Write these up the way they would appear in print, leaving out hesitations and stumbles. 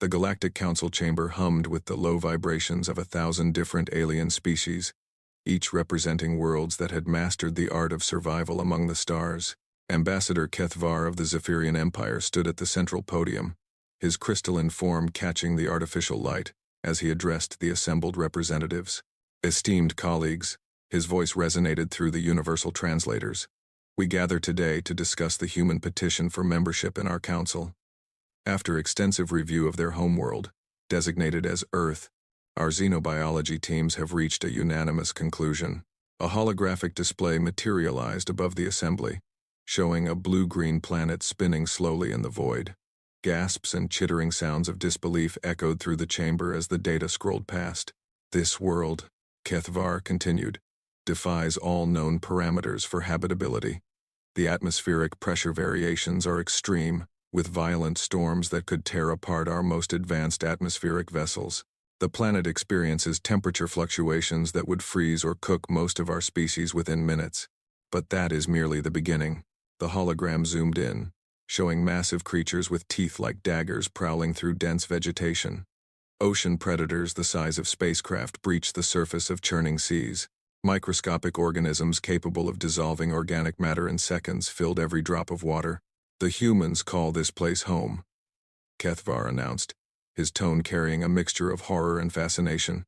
The Galactic Council chamber hummed with the low vibrations of 1,000 different alien species, each representing worlds that had mastered the art of survival among the stars. Ambassador Kethvar of the Zephyrian Empire stood at the central podium, his crystalline form catching the artificial light as he addressed the assembled representatives. Esteemed colleagues, his voice resonated through the universal translators. We gather today to discuss the human petition for membership in our council. After extensive review of their homeworld, designated as Earth, our xenobiology teams have reached a unanimous conclusion. A holographic display materialized above the assembly, showing a blue-green planet spinning slowly in the void. Gasps and chittering sounds of disbelief echoed through the chamber as the data scrolled past. This world, Kethvar continued, defies all known parameters for habitability. The atmospheric pressure variations are extreme, with violent storms that could tear apart our most advanced atmospheric vessels. The planet experiences temperature fluctuations that would freeze or cook most of our species within minutes. But that is merely the beginning. The hologram zoomed in, showing massive creatures with teeth like daggers prowling through dense vegetation. Ocean predators the size of spacecraft breached the surface of churning seas. Microscopic organisms capable of dissolving organic matter in seconds filled every drop of water. The humans call this place home, Kethvar announced, his tone carrying a mixture of horror and fascination.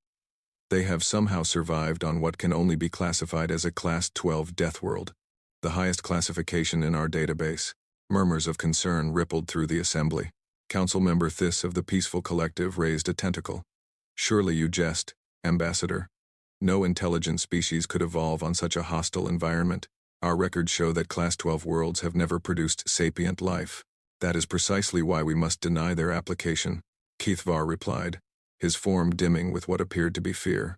They have somehow survived on what can only be classified as a Class 12 Deathworld, the highest classification in our database. Murmurs of concern rippled through the assembly. Council member Thys of the Peaceful Collective raised a tentacle. Surely you jest, Ambassador. No intelligent species could evolve on such a hostile environment. Our records show that Class 12 worlds have never produced sapient life. That is precisely why we must deny their application, Kethvar replied, his form dimming with what appeared to be fear.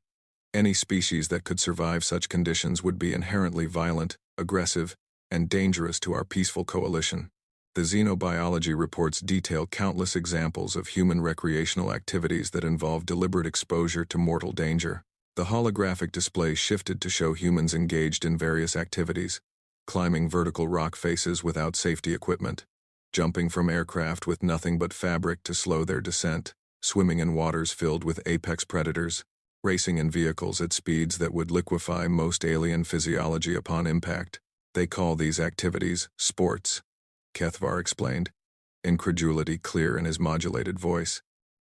Any species that could survive such conditions would be inherently violent, aggressive, and dangerous to our peaceful coalition. The xenobiology reports detail countless examples of human recreational activities that involve deliberate exposure to mortal danger. The holographic display shifted to show humans engaged in various activities, climbing vertical rock faces without safety equipment, jumping from aircraft with nothing but fabric to slow their descent, swimming in waters filled with apex predators, racing in vehicles at speeds that would liquefy most alien physiology upon impact. They call these activities sports, Kethvar explained, incredulity clear in his modulated voice.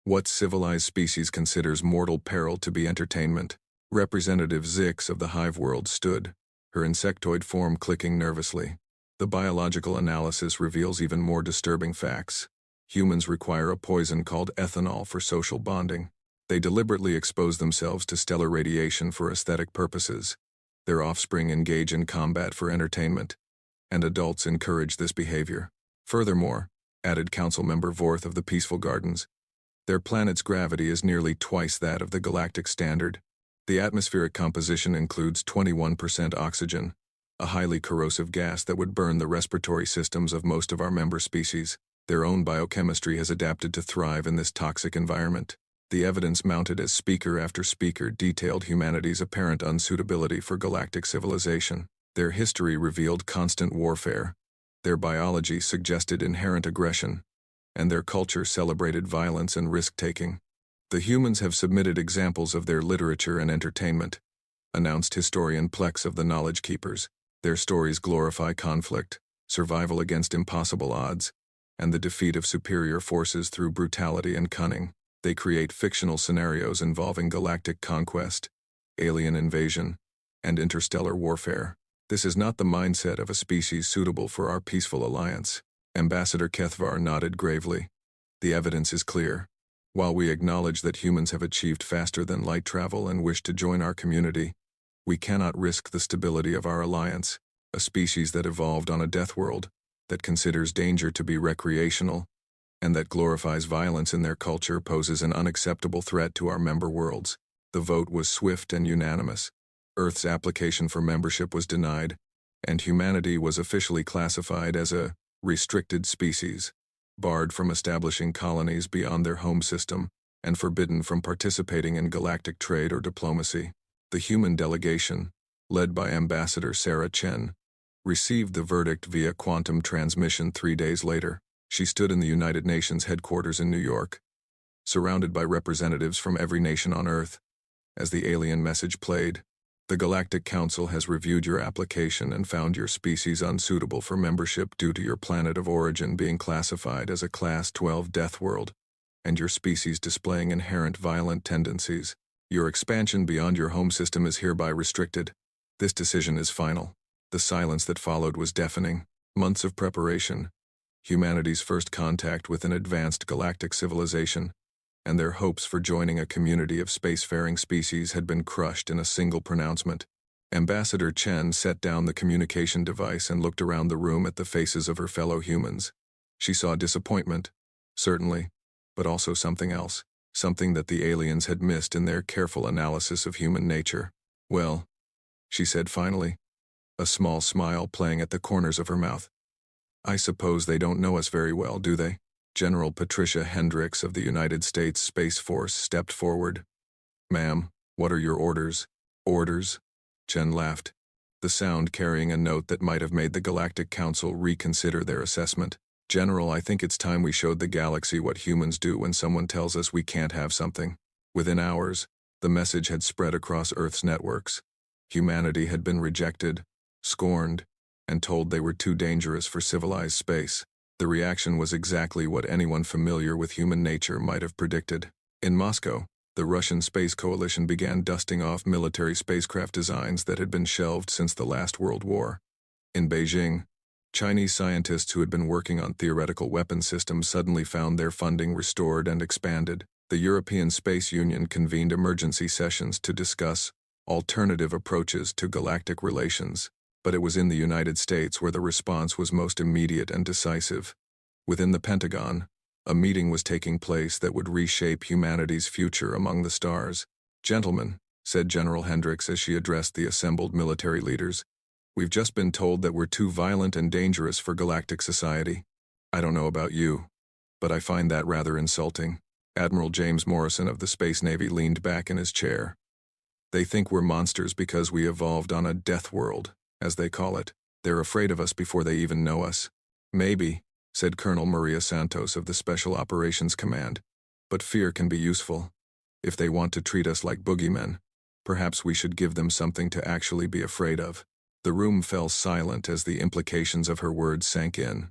What civilized species considers mortal peril to be entertainment? Representative Zix of the Hive World stood, her insectoid form clicking nervously. The biological analysis reveals even more disturbing facts. Humans require a poison called ethanol for social bonding. They deliberately expose themselves to stellar radiation for aesthetic purposes. Their offspring engage in combat for entertainment, and adults encourage this behavior. Furthermore, added Council Member Vorth of the Peaceful Gardens, their planet's gravity is nearly twice that of the galactic standard. The atmospheric composition includes 21% oxygen, a highly corrosive gas that would burn the respiratory systems of most of our member species. Their own biochemistry has adapted to thrive in this toxic environment. The evidence mounted as speaker after speaker detailed humanity's apparent unsuitability for galactic civilization. Their history revealed constant warfare. Their biology suggested inherent aggression, and their culture celebrated violence and risk-taking. The humans have submitted examples of their literature and entertainment, announced historian Plex of the Knowledge Keepers. Their stories glorify conflict, survival against impossible odds, and the defeat of superior forces through brutality and cunning. They create fictional scenarios involving galactic conquest, alien invasion, and interstellar warfare. This is not the mindset of a species suitable for our peaceful alliance. Ambassador Kethvar nodded gravely. The evidence is clear. While we acknowledge that humans have achieved faster than light travel and wish to join our community, we cannot risk the stability of our alliance. A species that evolved on a Deathworld, that considers danger to be recreational, and that glorifies violence in their culture poses an unacceptable threat to our member worlds. The vote was swift and unanimous. Earth's application for membership was denied, and humanity was officially classified as a restricted species, barred from establishing colonies beyond their home system, and forbidden from participating in galactic trade or diplomacy. The human delegation, led by Ambassador Sarah Chen, received the verdict via quantum transmission 3 days later. She stood in the United Nations headquarters in New York, surrounded by representatives from every nation on Earth. As the alien message played, "The Galactic Council has reviewed your application and found your species unsuitable for membership due to your planet of origin being classified as a Class 12 Deathworld, and your species displaying inherent violent tendencies. Your expansion beyond your home system is hereby restricted. This decision is final." The silence that followed was deafening. Months of preparation, humanity's first contact with an advanced galactic civilization, and their hopes for joining a community of spacefaring species had been crushed in a single pronouncement. Ambassador Chen set down the communication device and looked around the room at the faces of her fellow humans. She saw disappointment, certainly, but also something else, something that the aliens had missed in their careful analysis of human nature. "Well," she said finally, a small smile playing at the corners of her mouth. "I suppose they don't know us very well, do they?" General Patricia Hendricks of the United States Space Force stepped forward. "Ma'am, what are your orders?" "Orders?" Chen laughed, the sound carrying a note that might have made the Galactic Council reconsider their assessment. "General, I think it's time we showed the galaxy what humans do when someone tells us we can't have something." Within hours, the message had spread across Earth's networks. Humanity had been rejected, scorned, and told they were too dangerous for civilized space. The reaction was exactly what anyone familiar with human nature might have predicted. In Moscow, the Russian Space Coalition began dusting off military spacecraft designs that had been shelved since the last World War. In Beijing, Chinese scientists who had been working on theoretical weapon systems suddenly found their funding restored and expanded. The European Space Union convened emergency sessions to discuss alternative approaches to galactic relations. But it was in the United States where the response was most immediate and decisive. Within the Pentagon, a meeting was taking place that would reshape humanity's future among the stars. "Gentlemen," said General Hendricks as she addressed the assembled military leaders, "we've just been told that we're too violent and dangerous for galactic society. I don't know about you, but I find that rather insulting." Admiral James Morrison of the Space Navy leaned back in his chair. "They think we're monsters because we evolved on a death world, as they call it. They're afraid of us before they even know us." "Maybe," said Colonel Maria Santos of the Special Operations Command, "but fear can be useful. If they want to treat us like boogeymen, perhaps we should give them something to actually be afraid of." The room fell silent as the implications of her words sank in.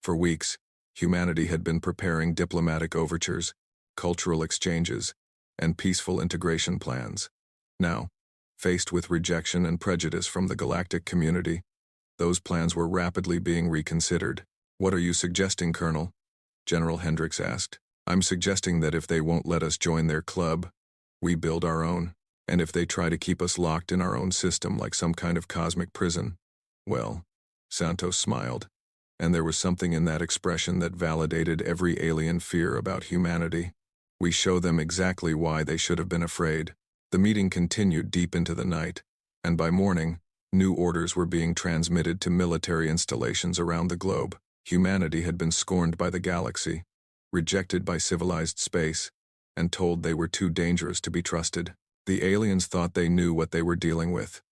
For weeks, humanity had been preparing diplomatic overtures, cultural exchanges, and peaceful integration plans. Now, faced with rejection and prejudice from the galactic community, those plans were rapidly being reconsidered. "What are you suggesting, Colonel?" General Hendricks asked. "I'm suggesting that if they won't let us join their club, we build our own, and if they try to keep us locked in our own system like some kind of cosmic prison, well," Santos smiled, and there was something in that expression that validated every alien fear about humanity. "We show them exactly why they should have been afraid." The meeting continued deep into the night, and by morning, new orders were being transmitted to military installations around the globe. Humanity had been scorned by the galaxy, rejected by civilized space, and told they were too dangerous to be trusted. The aliens thought they knew what they were dealing with.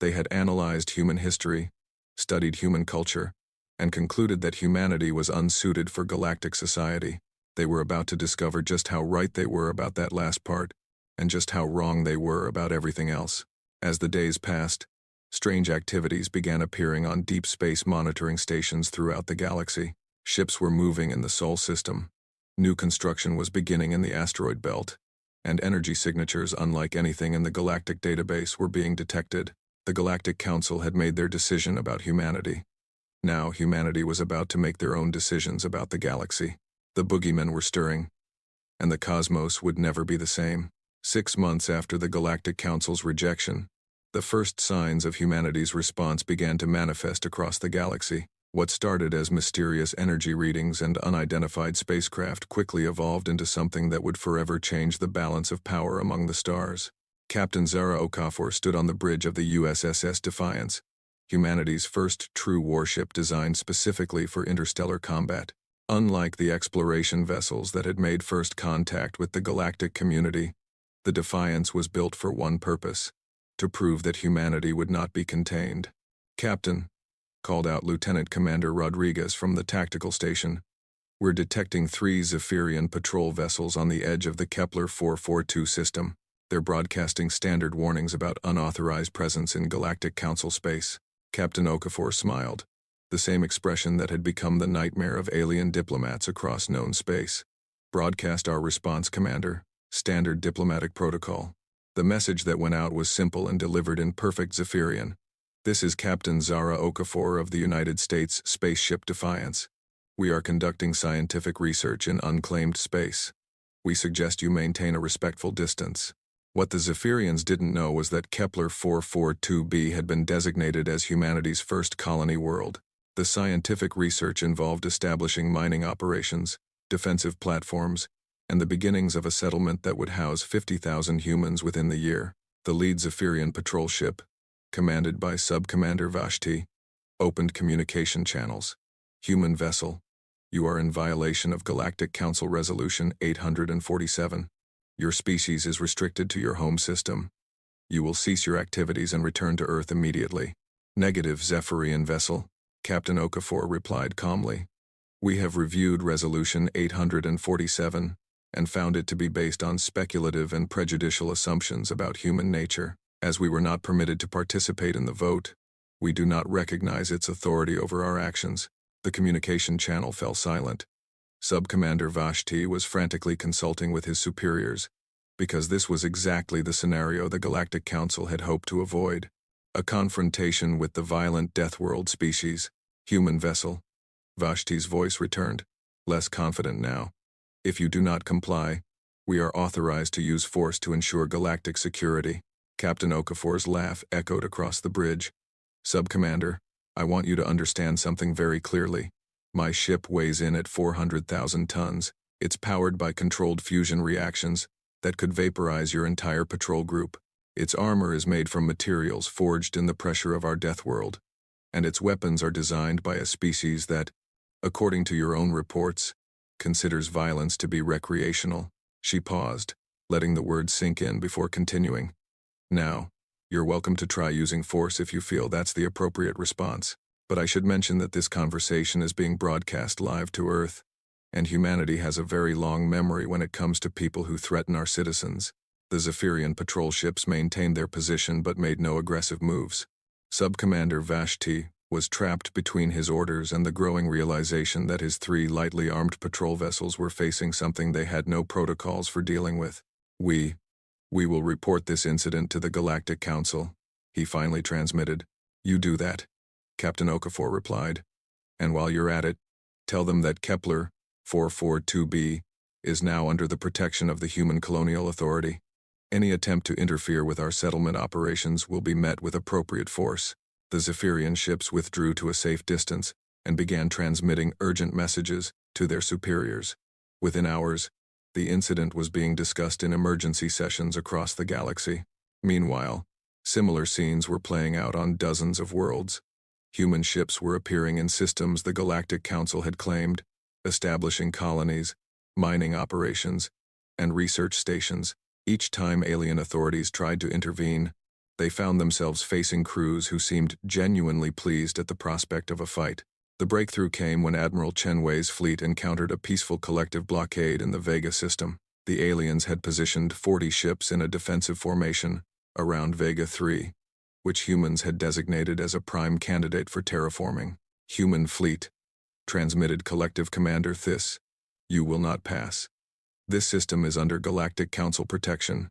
They had analyzed human history, studied human culture, and concluded that humanity was unsuited for galactic society. They were about to discover just how right they were about that last part, and just how wrong they were about everything else. As the days passed, strange activities began appearing on deep space monitoring stations throughout the galaxy. Ships were moving in the Sol system. New construction was beginning in the asteroid belt, and energy signatures unlike anything in the galactic database were being detected. The Galactic Council had made their decision about humanity. Now humanity was about to make their own decisions about the galaxy. The Boogeymen were stirring, and the cosmos would never be the same. 6 months after the Galactic Council's rejection, the first signs of humanity's response began to manifest across the galaxy. What started as mysterious energy readings and unidentified spacecraft quickly evolved into something that would forever change the balance of power among the stars. Captain Zara Okafor stood on the bridge of the USS Defiance, humanity's first true warship designed specifically for interstellar combat. Unlike the exploration vessels that had made first contact with the galactic community, the Defiance was built for one purpose: to prove that humanity would not be contained. "Captain," called out Lieutenant Commander Rodriguez from the tactical station, We're detecting 3 Zephyrian patrol vessels on the edge of the Kepler 442 system. They're broadcasting standard warnings about unauthorized presence in Galactic Council space. Captain Okafor smiled, the same expression that had become the nightmare of alien diplomats across known space. Broadcast our response, Commander. Standard diplomatic protocol. The message that went out was simple and delivered in perfect Zephyrian. This is Captain Zara Okafor of the United States Spaceship Defiance. We are conducting scientific research in unclaimed space. We suggest you maintain a respectful distance. What the Zephyrians didn't know was that Kepler 442b had been designated as humanity's first colony world. The scientific research involved establishing mining operations, defensive platforms, and the beginnings of a settlement that would house 50,000 humans within the year. The lead Zephyrian patrol ship, commanded by Sub-Commander Vashti, opened communication channels. Human vessel, you are in violation of Galactic Council Resolution 847. Your species is restricted to your home system. You will cease your activities and return to Earth immediately. Negative, Zephyrian vessel, Captain Okafor replied calmly. We have reviewed Resolution 847 and found it to be based on speculative and prejudicial assumptions about human nature. As we were not permitted to participate in the vote, we do not recognize its authority over our actions. The communication channel fell silent. Sub-Commander Vashti was frantically consulting with his superiors, because this was exactly the scenario the Galactic Council had hoped to avoid. A confrontation with the violent Deathworld species, human vessel. Vashti's voice returned, less confident now. If you do not comply, we are authorized to use force to ensure galactic security. Captain Okafor's laugh echoed across the bridge. Sub-Commander, I want you to understand something very clearly. My ship weighs in at 400,000 tons. It's powered by controlled fusion reactions that could vaporize your entire patrol group. Its armor is made from materials forged in the pressure of our Deathworld, and its weapons are designed by a species that, according to your own reports, considers violence to be recreational. She paused, letting the words sink in before continuing. Now, you're welcome to try using force if you feel that's the appropriate response. But I should mention that this conversation is being broadcast live to Earth, and humanity has a very long memory when it comes to people who threaten our citizens. The Zephyrian patrol ships maintained their position but made no aggressive moves. Sub-Commander Vashti was trapped between his orders and the growing realization that his 3 lightly armed patrol vessels were facing something they had no protocols for dealing with. We will report this incident to the Galactic Council, he finally transmitted. You do that, Captain Okafor replied. And while you're at it, tell them that Kepler 442b is now under the protection of the Human Colonial Authority. Any attempt to interfere with our settlement operations will be met with appropriate force. The Zephyrian ships withdrew to a safe distance and began transmitting urgent messages to their superiors. Within hours, the incident was being discussed in emergency sessions across the galaxy. Meanwhile, similar scenes were playing out on dozens of worlds. Human ships were appearing in systems the Galactic Council had claimed, establishing colonies, mining operations, and research stations. Each time alien authorities tried to intervene, they found themselves facing crews who seemed genuinely pleased at the prospect of a fight. The breakthrough came when Admiral Chen Wei's fleet encountered a peaceful collective blockade in the Vega system. The aliens had positioned 40 ships in a defensive formation around Vega 3, which humans had designated as a prime candidate for terraforming. Human fleet, transmitted Collective Commander Thys, you will not pass. This system is under Galactic Council protection,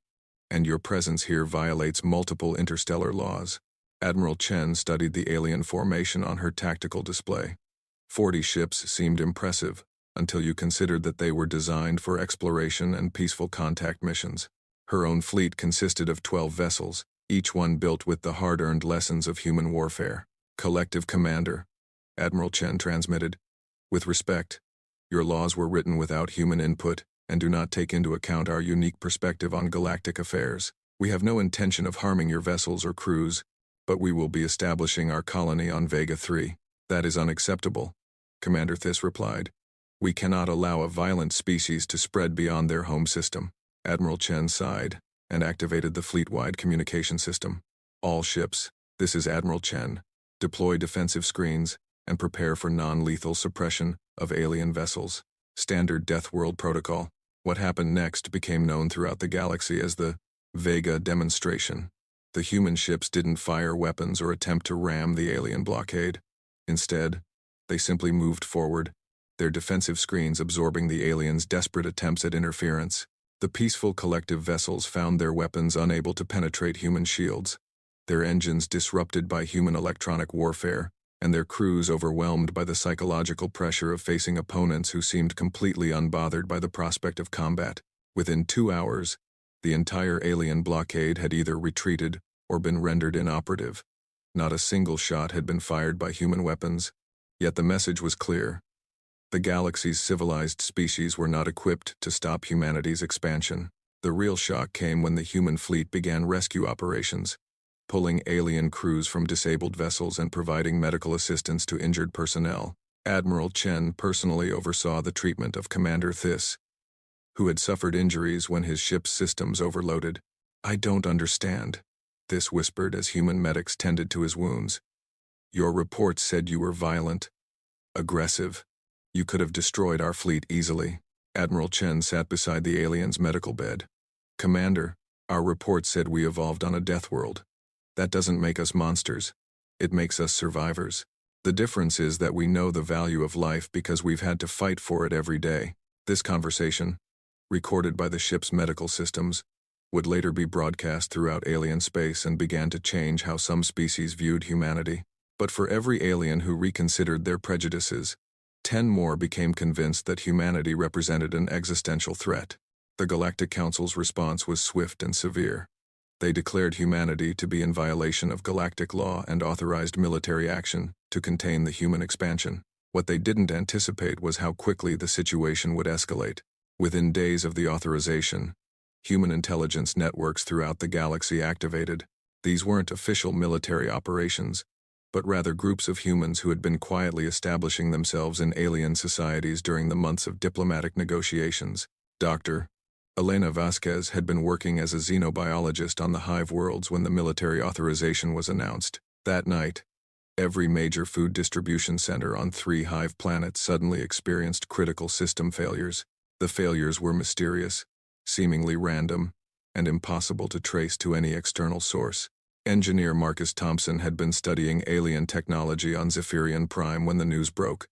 and your presence here violates multiple interstellar laws. Admiral Chen studied the alien formation on her tactical display. 40 ships seemed impressive, until you considered that they were designed for exploration and peaceful contact missions. Her own fleet consisted of 12 vessels, each one built with the hard-earned lessons of human warfare. Collective Commander, Admiral Chen transmitted. With respect, your laws were written without human input and do not take into account our unique perspective on galactic affairs. We have no intention of harming your vessels or crews, but we will be establishing our colony on Vega 3. That is unacceptable, Commander Thys replied. We cannot allow a violent species to spread beyond their home system. Admiral Chen sighed and activated the fleet-wide communication system. All ships, this is Admiral Chen, deploy defensive screens and prepare for non-lethal suppression of alien vessels. Standard Deathworld protocol. What happened next became known throughout the galaxy as the Vega demonstration. The human ships didn't fire weapons or attempt to ram the alien blockade. Instead, they simply moved forward, their defensive screens absorbing the aliens' desperate attempts at interference. The peaceful collective vessels found their weapons unable to penetrate human shields, their engines disrupted by human electronic warfare, and their crews overwhelmed by the psychological pressure of facing opponents who seemed completely unbothered by the prospect of combat. Within 2 hours, the entire alien blockade had either retreated or been rendered inoperative. Not a single shot had been fired by human weapons, yet the message was clear. The galaxy's civilized species were not equipped to stop humanity's expansion. The real shock came when the human fleet began rescue operations, pulling alien crews from disabled vessels and providing medical assistance to injured personnel. Admiral Chen personally oversaw the treatment of Commander Thys, who had suffered injuries when his ship's systems overloaded. "I don't understand," Thys whispered as human medics tended to his wounds. "Your reports said you were violent, aggressive. You could have destroyed our fleet easily." Admiral Chen sat beside the alien's medical bed. "Commander, our report said we evolved on a death world. That doesn't make us monsters. It makes us survivors. The difference is that we know the value of life because we've had to fight for it every day." This conversation, recorded by the ship's medical systems, would later be broadcast throughout alien space and began to change how some species viewed humanity. But for every alien who reconsidered their prejudices, 10 more became convinced that humanity represented an existential threat. The Galactic Council's response was swift and severe. They declared humanity to be in violation of galactic law and authorized military action to contain the human expansion. What they didn't anticipate was how quickly the situation would escalate. Within days of the authorization, human intelligence networks throughout the galaxy activated. These weren't official military operations, but rather groups of humans who had been quietly establishing themselves in alien societies during the months of diplomatic negotiations. Dr. Elena Vasquez had been working as a xenobiologist on the Hive worlds when the military authorization was announced. That night, every major food distribution center on 3 Hive planets suddenly experienced critical system failures. The failures were mysterious, seemingly random, and impossible to trace to any external source. Engineer Marcus Thompson had been studying alien technology on Zephyrian Prime when the news broke.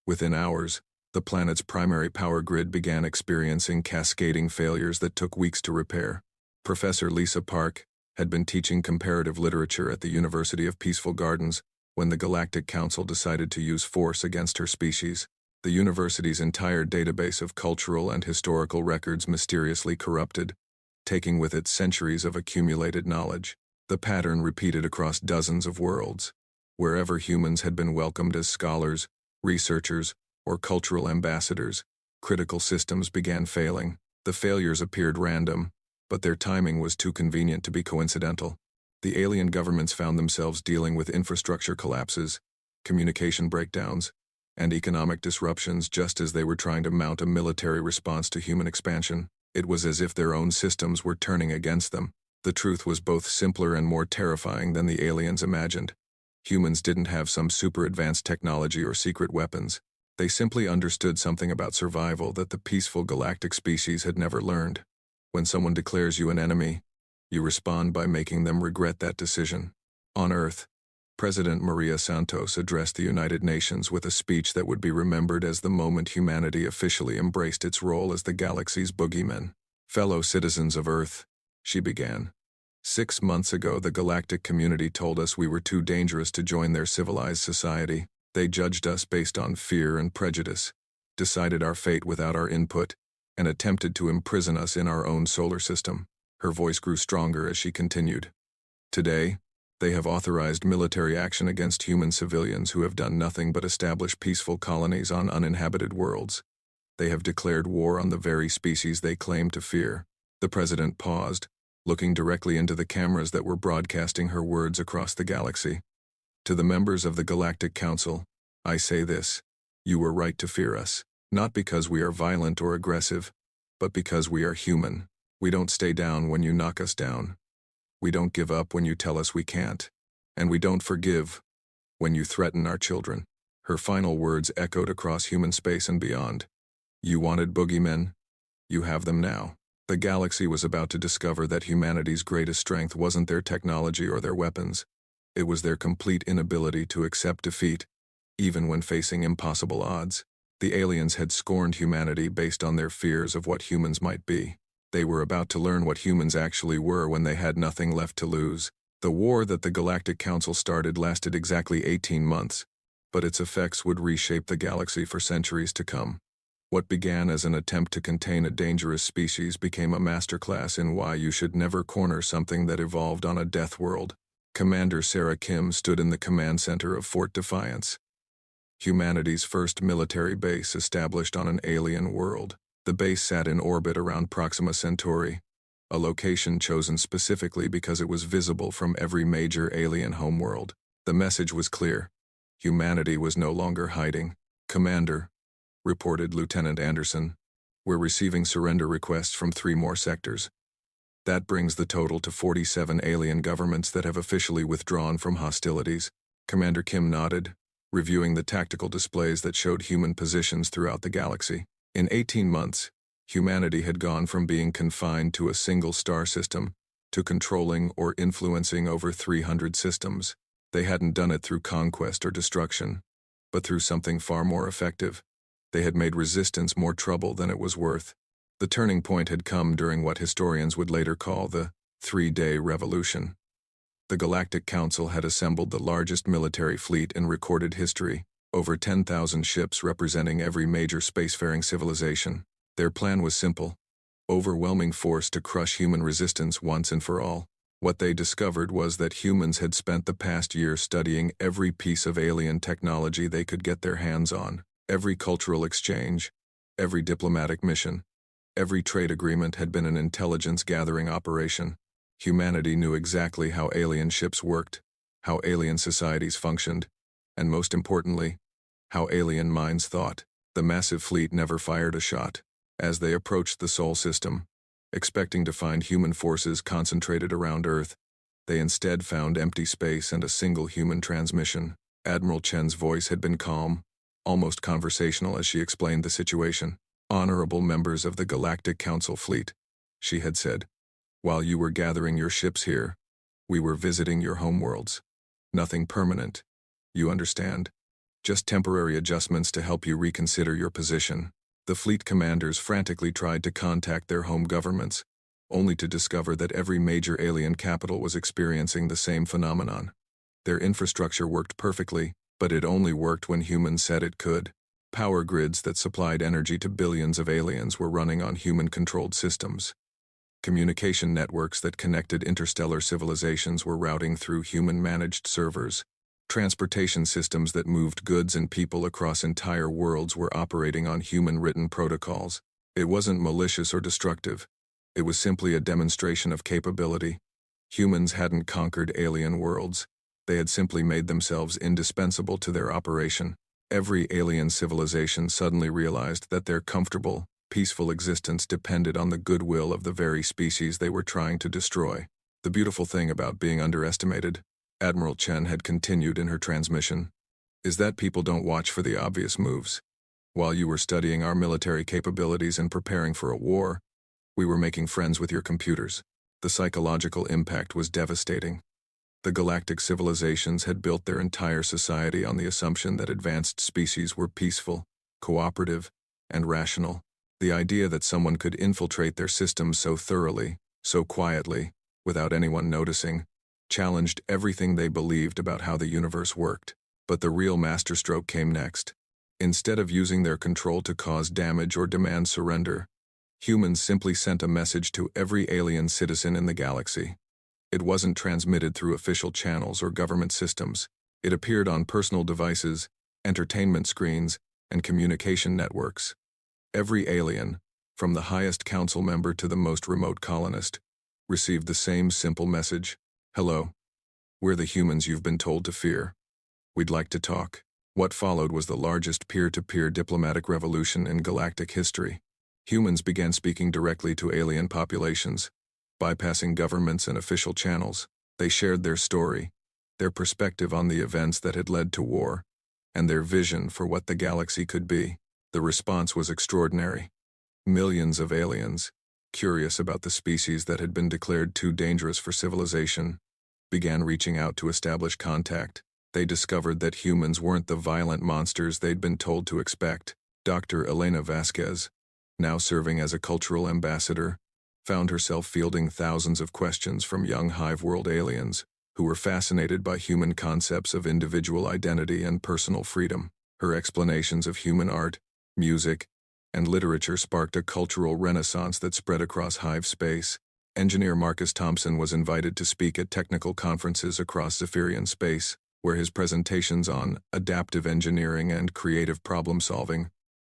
Within hours, the planet's primary power grid began experiencing cascading failures that took weeks to repair. Professor Lisa Park had been teaching comparative literature at the University of Peaceful Gardens when the Galactic Council decided to use force against her species. The university's entire database of cultural and historical records mysteriously corrupted, taking with it centuries of accumulated knowledge. The pattern repeated across dozens of worlds. Wherever humans had been welcomed as scholars, researchers, or cultural ambassadors, critical systems began failing. The failures appeared random, but their timing was too convenient to be coincidental. The alien governments found themselves dealing with infrastructure collapses, communication breakdowns, and economic disruptions just as they were trying to mount a military response to human expansion. It was as if their own systems were turning against them. The truth was both simpler and more terrifying than the aliens imagined. Humans didn't have some super advanced technology or secret weapons. They simply understood something about survival that the peaceful galactic species had never learned. When someone declares you an enemy, you respond by making them regret that decision. On Earth, President Maria Santos addressed the United Nations with a speech that would be remembered as the moment humanity officially embraced its role as the galaxy's boogeymen. "Fellow citizens of Earth," she began. 6 months ago, the galactic community told us we were too dangerous to join their civilized society. They judged us based on fear and prejudice, decided our fate without our input, and attempted to imprison us in our own solar system. Her voice grew stronger as she continued. "Today, they have authorized military action against human civilians who have done nothing but establish peaceful colonies on uninhabited worlds. They have declared war on the very species they claim to fear." The president paused, looking directly into the cameras that were broadcasting her words across the galaxy. "To the members of the Galactic Council, I say this: you were right to fear us, not because we are violent or aggressive, but because we are human. We don't stay down when you knock us down. We don't give up when you tell us we can't. And we don't forgive when you threaten our children." Her final words echoed across human space and beyond. You wanted boogeymen? You have them now. The galaxy was about to discover that humanity's greatest strength wasn't their technology or their weapons. It was their complete inability to accept defeat, even when facing impossible odds. The aliens had scorned humanity based on their fears of what humans might be. They were about to learn what humans actually were when they had nothing left to lose. The war that the Galactic Council started lasted exactly 18 months, but its effects would reshape the galaxy for centuries to come. What began as an attempt to contain a dangerous species became a masterclass in why you should never corner something that evolved on a Deathworld. Commander Sarah Kim stood in the command center of Fort Defiance, humanity's first military base established on an alien world. The base sat in orbit around Proxima Centauri, a location chosen specifically because it was visible from every major alien homeworld. The message was clear. Humanity was no longer hiding. "Commander," reported Lieutenant Anderson, "we're receiving surrender requests from 3 more sectors. That brings the total to 47 alien governments that have officially withdrawn from hostilities." Commander Kim nodded, reviewing the tactical displays that showed human positions throughout the galaxy. In 18 months, humanity had gone from being confined to a single star system to controlling or influencing over 300 systems. They hadn't done it through conquest or destruction, but through something far more effective. They had made resistance more trouble than it was worth. The turning point had come during what historians would later call the 3-Day Revolution. The Galactic Council had assembled the largest military fleet in recorded history, over 10,000 ships representing every major spacefaring civilization. Their plan was simple: overwhelming force to crush human resistance once and for all. What they discovered was that humans had spent the past year studying every piece of alien technology they could get their hands on. Every cultural exchange, every diplomatic mission, every trade agreement had been an intelligence-gathering operation. Humanity knew exactly how alien ships worked, how alien societies functioned, and most importantly, how alien minds thought. The massive fleet never fired a shot. As they approached the Sol system, expecting to find human forces concentrated around Earth, they instead found empty space and a single human transmission. Admiral Chen's voice had been calm, almost conversational as she explained the situation. "Honorable members of the Galactic Council fleet," she had said, "while you were gathering your ships here, we were visiting your homeworlds. Nothing permanent, you understand. Just temporary adjustments to help you reconsider your position." The fleet commanders frantically tried to contact their home governments, only to discover that every major alien capital was experiencing the same phenomenon. Their infrastructure worked perfectly, but it only worked when humans said it could. Power grids that supplied energy to billions of aliens were running on human-controlled systems. Communication networks that connected interstellar civilizations were routing through human-managed servers. Transportation systems that moved goods and people across entire worlds were operating on human-written protocols. It wasn't malicious or destructive. It was simply a demonstration of capability. Humans hadn't conquered alien worlds. They had simply made themselves indispensable to their operation. Every alien civilization suddenly realized that their comfortable, peaceful existence depended on the goodwill of the very species they were trying to destroy. The beautiful thing about being underestimated, Admiral Chen had continued in her transmission, is that people don't watch for the obvious moves. While you were studying our military capabilities and preparing for a war, we were making friends with your computers. The psychological impact was devastating. The galactic civilizations had built their entire society on the assumption that advanced species were peaceful, cooperative, and rational. The idea that someone could infiltrate their systems so thoroughly, so quietly, without anyone noticing, challenged everything they believed about how the universe worked. But the real masterstroke came next. Instead of using their control to cause damage or demand surrender, humans simply sent a message to every alien citizen in the galaxy. It wasn't transmitted through official channels or government systems. It appeared on personal devices, entertainment screens, and communication networks. Every alien, from the highest council member to the most remote colonist, received the same simple message: "Hello. We're the humans you've been told to fear. We'd like to talk." What followed was the largest peer-to-peer diplomatic revolution in galactic history. Humans began speaking directly to alien populations, bypassing governments and official channels. They shared their story, their perspective on the events that had led to war, and their vision for what the galaxy could be. The response was extraordinary. Millions of aliens, curious about the species that had been declared too dangerous for civilization, began reaching out to establish contact. They discovered that humans weren't the violent monsters they'd been told to expect. Dr. Elena Vasquez, now serving as a cultural ambassador, found herself fielding thousands of questions from young hive-world aliens who were fascinated by human concepts of individual identity and personal freedom. Her explanations of human art, music, and literature sparked a cultural renaissance that spread across hive space. Engineer Marcus Thompson was invited to speak at technical conferences across Zephyrian space, where his presentations on adaptive engineering and creative problem-solving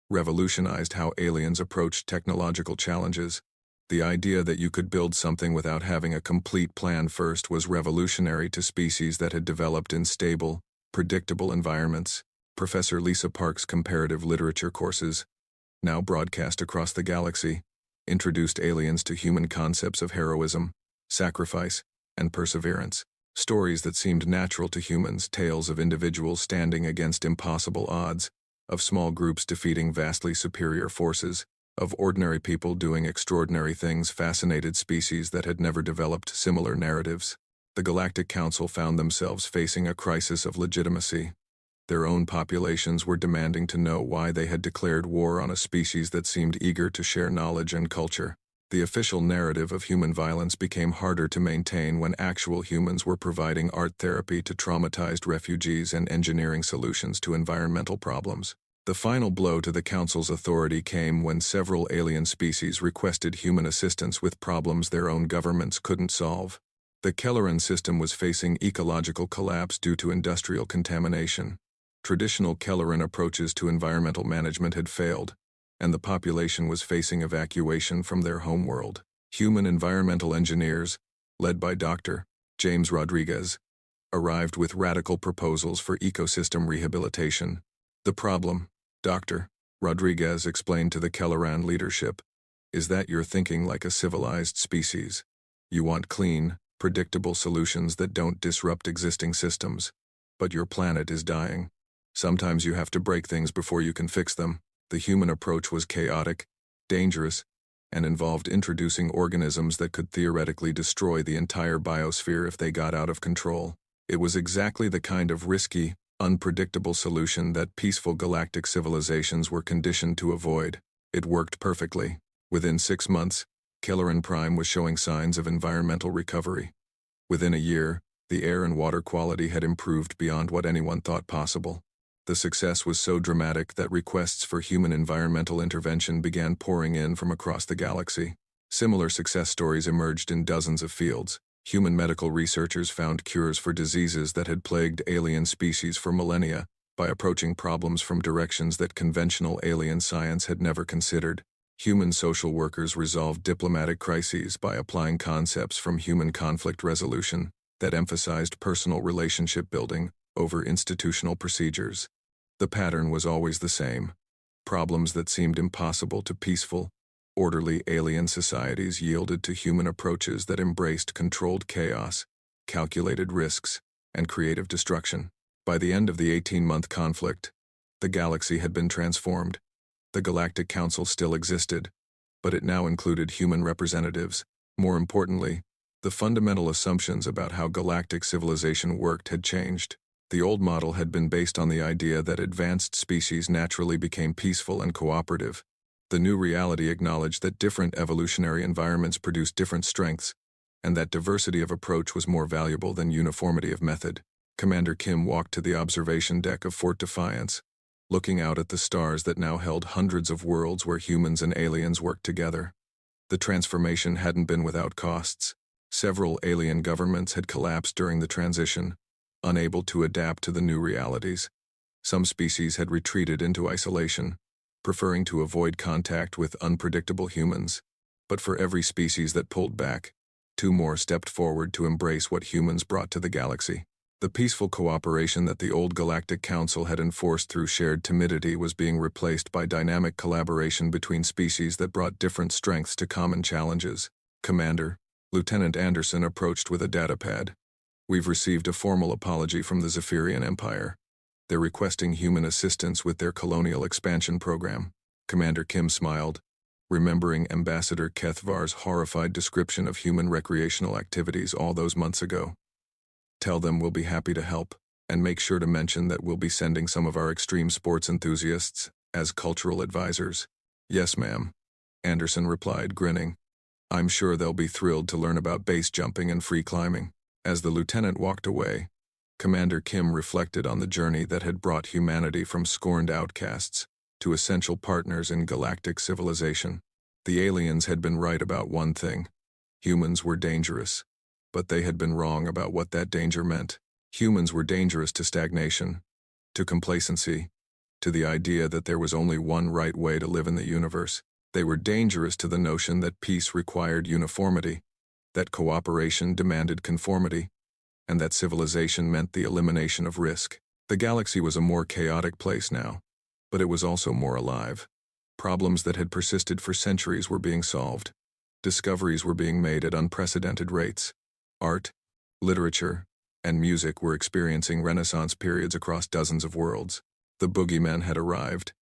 revolutionized how aliens approached technological challenges. The idea that you could build something without having a complete plan first was revolutionary to species that had developed in stable, predictable environments. Professor Lisa Park's comparative literature courses, now broadcast across the galaxy, introduced aliens to human concepts of heroism, sacrifice, and perseverance. Stories that seemed natural to humans, tales of individuals standing against impossible odds, of small groups defeating vastly superior forces, of ordinary people doing extraordinary things fascinated species that had never developed similar narratives. The Galactic Council found themselves facing a crisis of legitimacy. Their own populations were demanding to know why they had declared war on a species that seemed eager to share knowledge and culture. The official narrative of human violence became harder to maintain when actual humans were providing art therapy to traumatized refugees and engineering solutions to environmental problems. The final blow to the Council's authority came when several alien species requested human assistance with problems their own governments couldn't solve. The Kelleran system was facing ecological collapse due to industrial contamination. Traditional Kelleran approaches to environmental management had failed, and the population was facing evacuation from their homeworld. Human environmental engineers, led by Dr. James Rodriguez, arrived with radical proposals for ecosystem rehabilitation. The problem, Dr. Rodriguez explained to the Kelleran leadership, is that you're thinking like a civilized species. You want clean, predictable solutions that don't disrupt existing systems. But your planet is dying. Sometimes you have to break things before you can fix them. The human approach was chaotic, dangerous, and involved introducing organisms that could theoretically destroy the entire biosphere if they got out of control. It was exactly the kind of risky, unpredictable solution that peaceful galactic civilizations were conditioned to avoid. It worked perfectly. Within 6 months, Kelleran Prime was showing signs of environmental recovery. Within a year, the air and water quality had improved beyond what anyone thought possible. The success was so dramatic that requests for human environmental intervention began pouring in from across the galaxy. Similar success stories emerged in dozens of fields. Human medical researchers found cures for diseases that had plagued alien species for millennia by approaching problems from directions that conventional alien science had never considered. Human social workers resolved diplomatic crises by applying concepts from human conflict resolution that emphasized personal relationship building over institutional procedures. The pattern was always the same. Problems that seemed impossible to peaceful, orderly alien societies yielded to human approaches that embraced controlled chaos, calculated risks, and creative destruction. By the end of the 18-month conflict, the galaxy had been transformed. The Galactic Council still existed, but it now included human representatives. More importantly, the fundamental assumptions about how galactic civilization worked had changed. The old model had been based on the idea that advanced species naturally became peaceful and cooperative. The new reality acknowledged that different evolutionary environments produced different strengths, and that diversity of approach was more valuable than uniformity of method. Commander Kim walked to the observation deck of Fort Defiance, looking out at the stars that now held hundreds of worlds where humans and aliens worked together. The transformation hadn't been without costs. Several alien governments had collapsed during the transition, unable to adapt to the new realities. Some species had retreated into isolation, preferring to avoid contact with unpredictable humans. But for every species that pulled back, 2 more stepped forward to embrace what humans brought to the galaxy. The peaceful cooperation that the old Galactic Council had enforced through shared timidity was being replaced by dynamic collaboration between species that brought different strengths to common challenges. Commander, Lieutenant Anderson approached with a datapad. We've received a formal apology from the Zephyrian Empire. They're requesting human assistance with their colonial expansion program. Commander Kim smiled, remembering Ambassador Kethvar's horrified description of human recreational activities all those months ago. Tell them we'll be happy to help, and make sure to mention that we'll be sending some of our extreme sports enthusiasts as cultural advisors. Yes, ma'am, Anderson replied, grinning. I'm sure they'll be thrilled to learn about base jumping and free climbing. As the lieutenant walked away, Commander Kim reflected on the journey that had brought humanity from scorned outcasts to essential partners in galactic civilization. The aliens had been right about one thing. Humans were dangerous, but they had been wrong about what that danger meant. Humans were dangerous to stagnation, to complacency, to the idea that there was only one right way to live in the universe. They were dangerous to the notion that peace required uniformity, that cooperation demanded conformity, and that civilization meant the elimination of risk. The galaxy was a more chaotic place now, but it was also more alive. Problems that had persisted for centuries were being solved. Discoveries were being made at unprecedented rates. Art, literature, and music were experiencing Renaissance periods across dozens of worlds. The Boogeymen had arrived,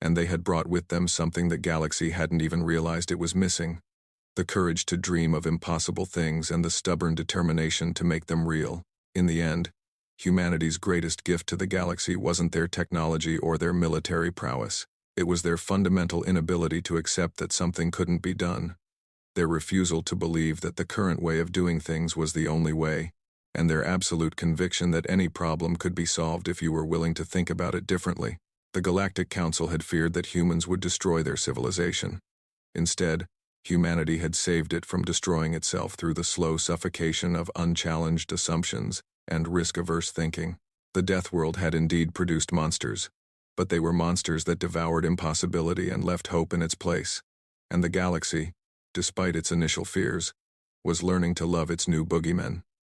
and they had brought with them something the galaxy hadn't even realized it was missing: the courage to dream of impossible things and the stubborn determination to make them real. In the end, humanity's greatest gift to the galaxy wasn't their technology or their military prowess. It was their fundamental inability to accept that something couldn't be done, their refusal to believe that the current way of doing things was the only way, and their absolute conviction that any problem could be solved if you were willing to think about it differently. The Galactic Council had feared that humans would destroy their civilization. Instead, humanity had saved it from destroying itself through the slow suffocation of unchallenged assumptions and risk-averse thinking. The Deathworld had indeed produced monsters, but they were monsters that devoured impossibility and left hope in its place. And the galaxy, despite its initial fears, was learning to love its new boogeymen.